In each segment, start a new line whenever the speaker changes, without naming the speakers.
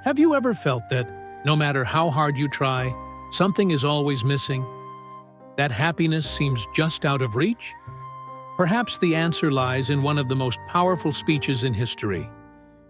Have you ever felt that no matter how hard you try, something is always missing? That happiness seems just out of reach? Perhaps the answer lies in one of the most powerful speeches in history,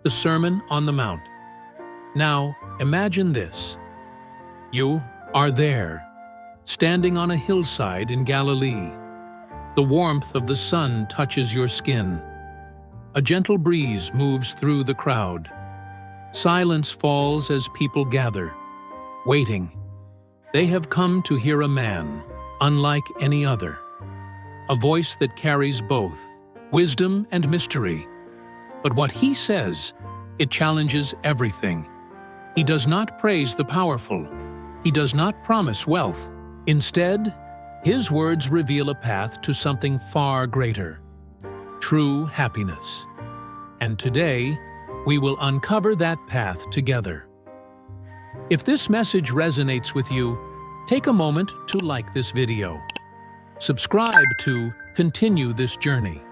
the Sermon on the Mount. Now, imagine this. You are there, standing on a hillside in Galilee. The warmth of the sun touches your skin. A gentle breeze moves through the crowd. Silence falls as people gather, waiting. They have come to hear a man, unlike any other. A voice that carries both wisdom and mystery. But what he says, it challenges everything. He does not praise the powerful. He does not promise wealth. Instead, his words reveal a path to something far greater, true happiness. And today, we will uncover that path together. If this message resonates with you, take a moment to like this video. Subscribe to continue this journey,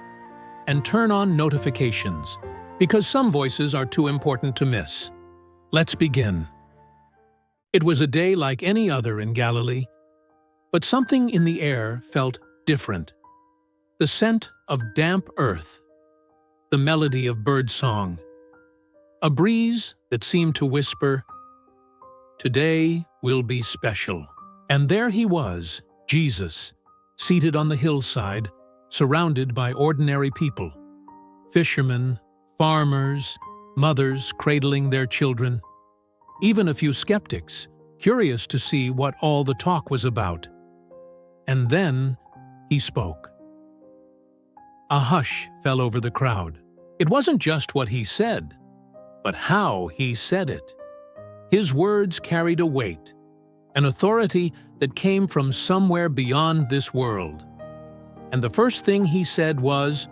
and turn on notifications, because some voices are too important to miss. Let's begin. It was a day like any other in Galilee, but something in the air felt different. The scent of damp earth, the melody of birdsong, a breeze that seemed to whisper, "Today will be special." And there he was, Jesus, seated on the hillside, surrounded by ordinary people. Fishermen, farmers, mothers cradling their children. Even a few skeptics, curious to see what all the talk was about. And then he spoke. A hush fell over the crowd. It wasn't just what he said, but how he said it. His words carried a weight, an authority that came from somewhere beyond this world. And the first thing he said was,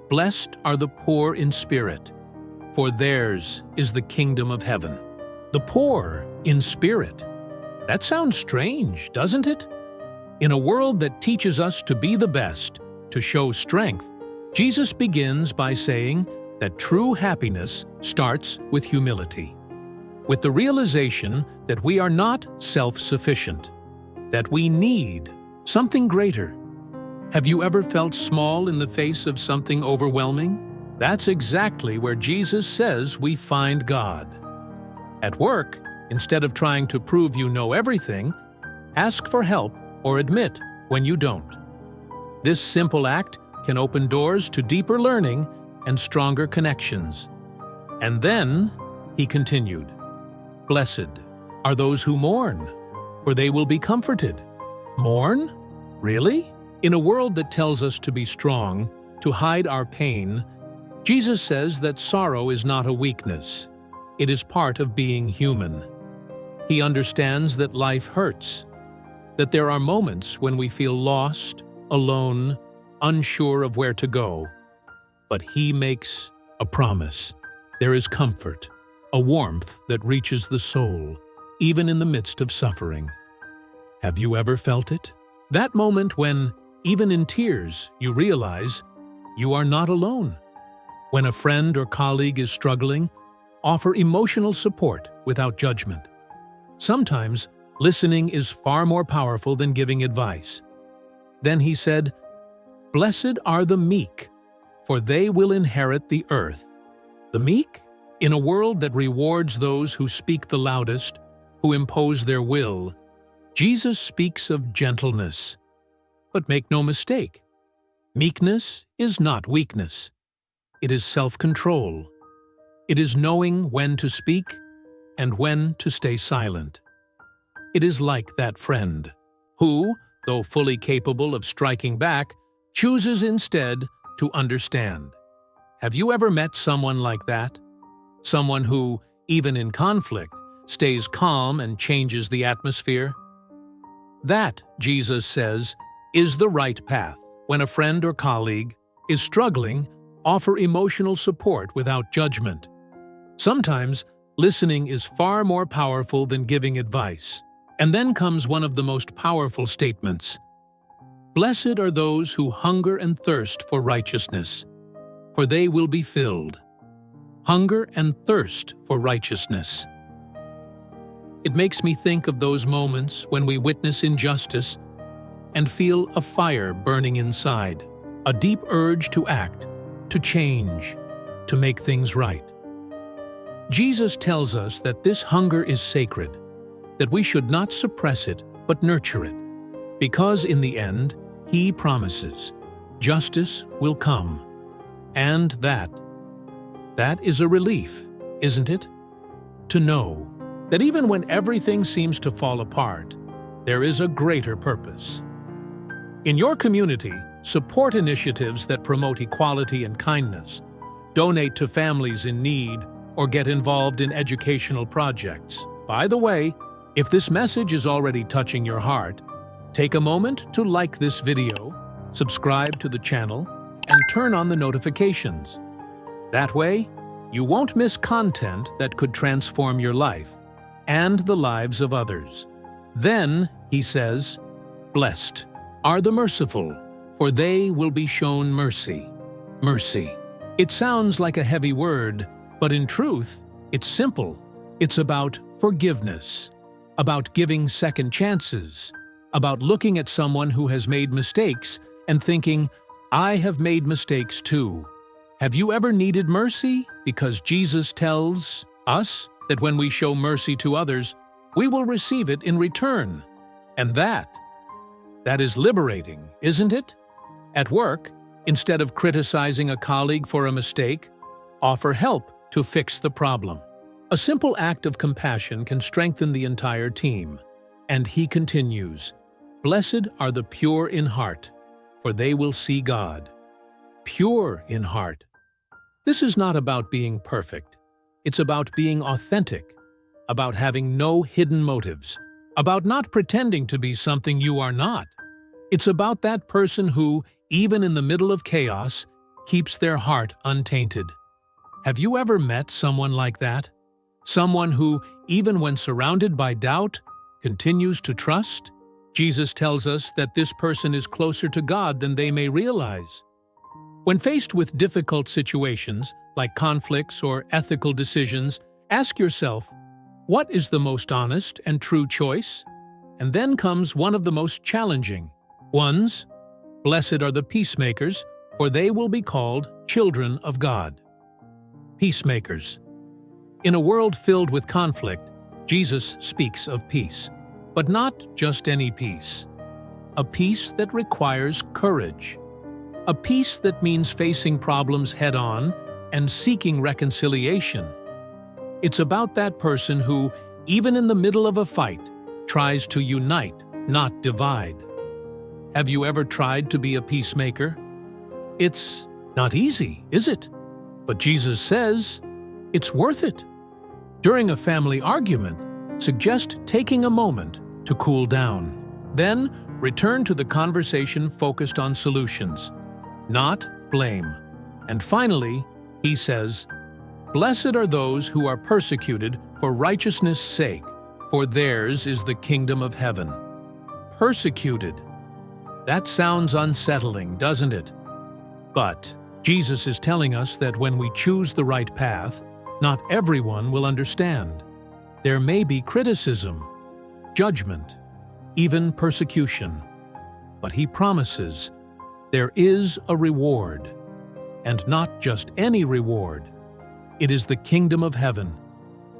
"Blessed are the poor in spirit, for theirs is the kingdom of heaven." The poor in spirit. That sounds strange, doesn't it? In a world that teaches us to be the best, to show strength, Jesus begins by saying that true happiness starts with humility, with the realization that we are not self-sufficient, that we need something greater. Have you ever felt small in the face of something overwhelming? That's exactly where Jesus says we find God. At work, instead of trying to prove you know everything, ask for help or admit when you don't. This simple act can open doors to deeper learning and stronger connections. And then, he continued, "Blessed are those who mourn, for they will be comforted." Mourn? Really? In a world that tells us to be strong, to hide our pain, Jesus says that sorrow is not a weakness. It is part of being human. He understands that life hurts, that there are moments when we feel lost, alone, unsure of where to go. But he makes a promise. There is comfort, a warmth that reaches the soul, even in the midst of suffering. Have you ever felt it? That moment when, even in tears, you realize you are not alone. When a friend or colleague is struggling, offer emotional support without judgment. Sometimes, listening is far more powerful than giving advice. Then he said, "Blessed are the meek, for they will inherit the earth." The meek? In a world that rewards those who speak the loudest, who impose their will, Jesus speaks of gentleness. But make no mistake, meekness is not weakness. It is self-control. It is knowing when to speak and when to stay silent. It is like that friend who, though fully capable of striking back, chooses instead to understand. Have you ever met someone like that? Someone who, even in conflict, stays calm and changes the atmosphere? That, Jesus says, is the right path. When a friend or colleague is struggling, offer emotional support without judgment. Sometimes, listening is far more powerful than giving advice. And then comes one of the most powerful statements. "Blessed are those who hunger and thirst for righteousness, for they will be filled." Hunger and thirst for righteousness. It makes me think of those moments when we witness injustice and feel a fire burning inside, a deep urge to act, to change, to make things right. Jesus tells us that this hunger is sacred, that we should not suppress it but nurture it, because in the end, He promises, justice will come. And that is a relief, isn't it? To know that even when everything seems to fall apart, there is a greater purpose. In your community, support initiatives that promote equality and kindness, donate to families in need, or get involved in educational projects. By the way, if this message is already touching your heart, take a moment to like this video, subscribe to the channel, and turn on the notifications. That way, you won't miss content that could transform your life and the lives of others. Then, He says, "Blessed are the merciful, for they will be shown mercy." Mercy. It sounds like a heavy word, but in truth, it's simple. It's about forgiveness, about giving second chances, about looking at someone who has made mistakes and thinking, "I have made mistakes too." Have you ever needed mercy? Because Jesus tells us that when we show mercy to others, we will receive it in return. And that is liberating, isn't it? At work, instead of criticizing a colleague for a mistake, offer help to fix the problem. A simple act of compassion can strengthen the entire team. And He continues, "Blessed are the pure in heart, for they will see God." Pure in heart. This is not about being perfect. It's about being authentic, about having no hidden motives, about not pretending to be something you are not. It's about that person who, even in the middle of chaos, keeps their heart untainted. Have you ever met someone like that? Someone who, even when surrounded by doubt, continues to trust? Jesus tells us that this person is closer to God than they may realize. When faced with difficult situations, like conflicts or ethical decisions, ask yourself, what is the most honest and true choice? And then comes one of the most challenging ones. Blessed are the peacemakers, for they will be called children of God. Peacemakers. In a world filled with conflict, Jesus speaks of peace, but not just any peace. A peace that requires courage. A peace that means facing problems head-on and seeking reconciliation. It's about that person who, even in the middle of a fight, tries to unite, not divide. Have you ever tried to be a peacemaker? It's not easy, is it? But Jesus says it's worth it. During a family argument, suggest taking a moment to cool down. Then, return to the conversation focused on solutions, not blame. And finally, He says, "Blessed are those who are persecuted for righteousness' sake, for theirs is the kingdom of heaven." Persecuted. That sounds unsettling, doesn't it? But Jesus is telling us that when we choose the right path, not everyone will understand. There may be criticism, judgment, even persecution. But He promises there is a reward, and not just any reward. It is the kingdom of heaven.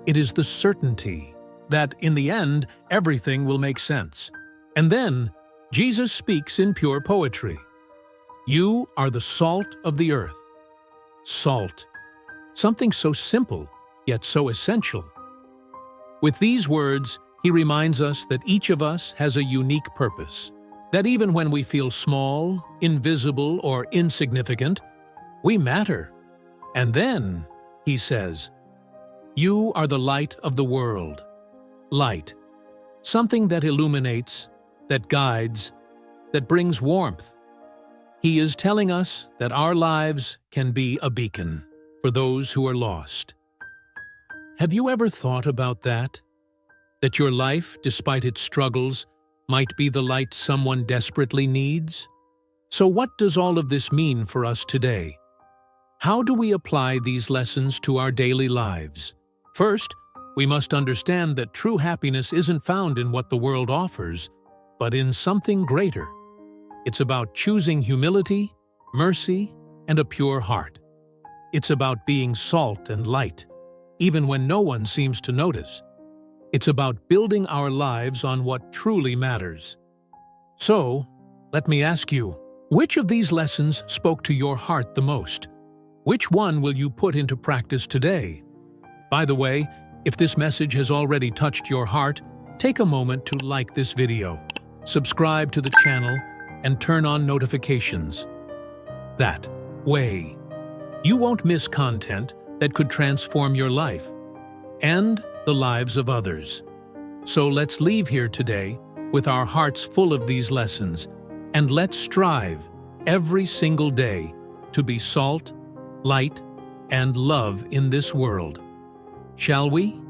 It is the certainty that, in the end, everything will make sense. And then, Jesus speaks in pure poetry. You are the salt of the earth. Salt. Something so simple, yet so essential. With these words, He reminds us that each of us has a unique purpose. That even when we feel small, invisible, or insignificant, we matter. And then, He says, you are the light of the world. Light. Something that illuminates, that guides, that brings warmth. He is telling us that our lives can be a beacon for those who are lost. Have you ever thought about that? That your life, despite its struggles, might be the light someone desperately needs? So what does all of this mean for us today? How do we apply these lessons to our daily lives? First, we must understand that true happiness isn't found in what the world offers, but in something greater. It's about choosing humility, mercy, and a pure heart. It's about being salt and light, even when no one seems to notice. It's about building our lives on what truly matters. So, let me ask you, which of these lessons spoke to your heart the most? Which one will you put into practice today? By the way, if this message has already touched your heart, take a moment to like this video, subscribe to the channel, and turn on notifications. That way, you won't miss content that could transform your life and the lives of others. So let's leave here today with our hearts full of these lessons, and let's strive every single day to be salt, light, and love in this world. Shall we?